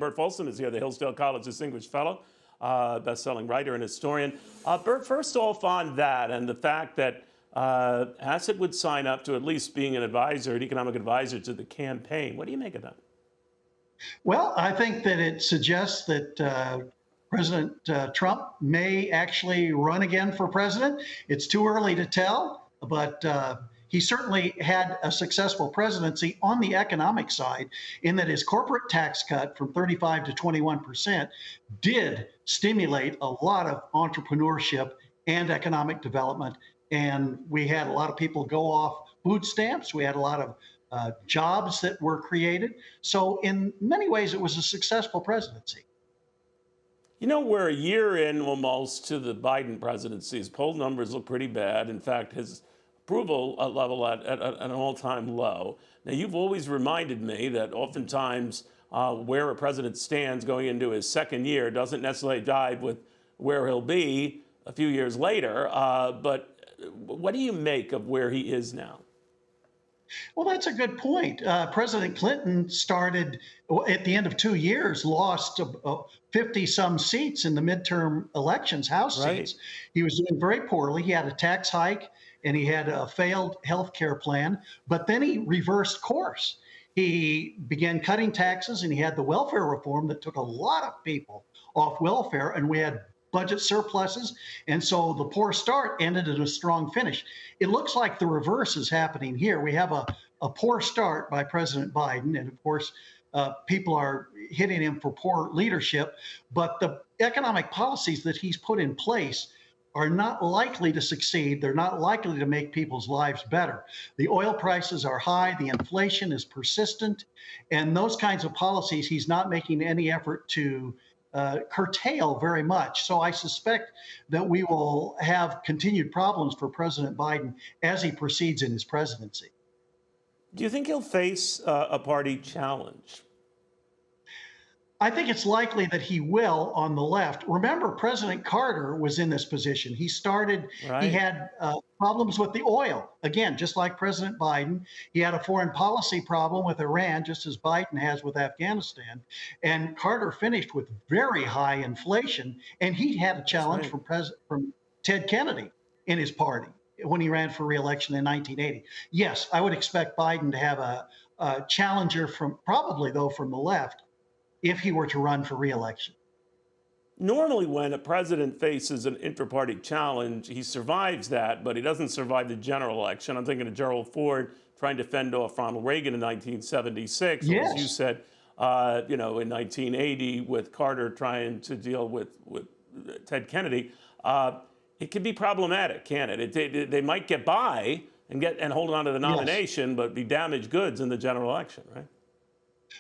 Burt Folsom is here, the Hillsdale College Distinguished Fellow, best-selling writer and historian. Burt, first off on that and the fact that Hassett would sign up to at least being an advisor, an economic advisor to the campaign. What do you make of that? Well, I think that it suggests that President Trump may actually run again for president. It's too early to tell, but he certainly had a successful presidency on the economic side in that his corporate tax cut from 35 to 21% did stimulate a lot of entrepreneurship and economic development. And we had a lot of people go off food stamps. We had a lot of jobs that were created. So in many ways, it was a successful presidency. You know, we're a year in almost to the Biden presidency. His poll numbers look pretty bad. In fact, his approval level at an all-time low. Now, you've always reminded me that oftentimes where a president stands going into his second year doesn't necessarily jive with where he'll be a few years later. But what do you make of where he is now? Well, that's a good point. President Clinton started at the end of 2 years, lost 50-some seats in the midterm elections, House seats. He was doing very poorly. He had a tax hike and he had a failed health care plan, but then he reversed course. He began cutting taxes and he had the welfare reform that took a lot of people off welfare, and we had budget surpluses. And so the poor start ended in a strong finish. It looks like the reverse is happening here. We have a poor start by President Biden. And of course, people are hitting him for poor leadership. But the economic policies that he's put in place are not likely to succeed. They're not likely to make people's lives better. The oil prices are high. The inflation is persistent. And those kinds of policies, he's not making any effort to curtail very much. So I suspect that we will have continued problems for President Biden as he proceeds in his presidency. Do you think he'll face a party challenge? I think it's likely that he will on the left. Remember, President Carter was in this position. He started, he had problems with the oil. Again, just like President Biden, he had a foreign policy problem with Iran, just as Biden has with Afghanistan. And Carter finished with very high inflation. And he had a challenge from Ted Kennedy in his party when he ran for re-election in 1980. Yes, I would expect Biden to have a challenger from probably, though, from the left, if he were to run for re-election. Normally, when a president faces an inter-party challenge, he survives that, but he doesn't survive the general election. I'm thinking of Gerald Ford trying to fend off Ronald Reagan in 1976. Yes. Or as you said, in 1980 with Carter trying to deal with Ted Kennedy. It can be problematic, can't it? They might get by and hold on to the nomination, but be damaged goods in the general election, right?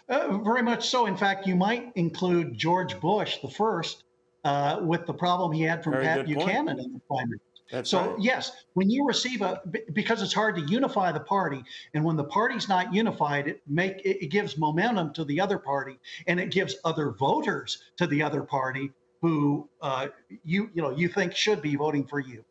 Very much so. In fact, you might include George Bush, the first, with the problem he had from Pat Buchanan in the primary. Yes, when you receive because it's hard to unify the party, and when the party's not unified, it gives momentum to the other party, and it gives other voters to the other party who you think should be voting for you.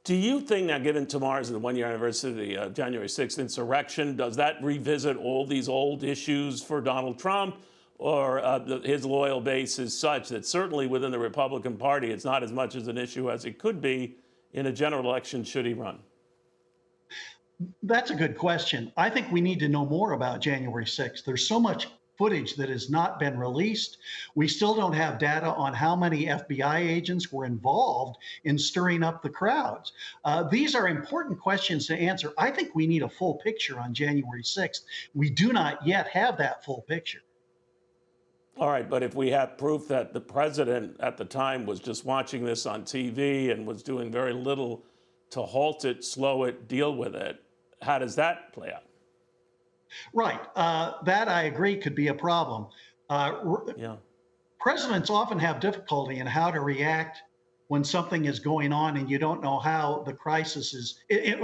Do you think, now given tomorrow's the one-year anniversary of the January 6th insurrection, does that revisit all these old issues for Donald Trump, or his loyal base is such that certainly within the Republican Party it's not as much as an issue as it could be in a general election should he run? That's a good question. I think we need to know more about January 6th. There's so much footage that has not been released. We still don't have data on how many FBI agents were involved in stirring up the crowds. These are important questions to answer. I think we need a full picture on January 6th. We do not yet have that full picture. All right, but if we have proof that the president at the time was just watching this on TV and was doing very little to halt it, slow it, deal with it, how does that play out? Right. That, I agree, could be a problem. Presidents often have difficulty in how to react when something is going on and you don't know how the crisis is,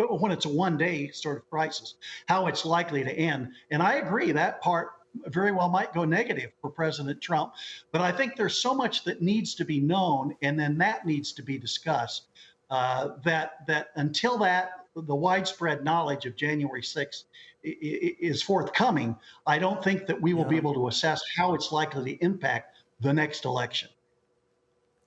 when it's a one-day sort of crisis, how it's likely to end. And I agree that part very well might go negative for President Trump. But I think there's so much that needs to be known, and then that needs to be discussed, that until that the widespread knowledge of January 6th is forthcoming, I don't think that we will be able to assess how it's likely to impact the next election.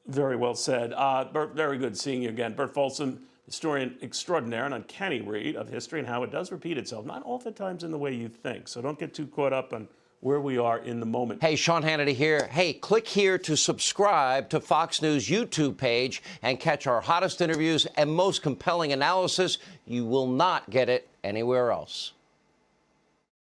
Very well said. Burt, very good seeing you again. Burt Folsom, historian extraordinaire, an uncanny read of history and how it does repeat itself, not oftentimes in the way you think. So don't get too caught up on where we are in the moment. Hey, Sean Hannity here. Hey, click here to subscribe to Fox News YouTube page and catch our hottest interviews and most compelling analysis. You will not get it anywhere else.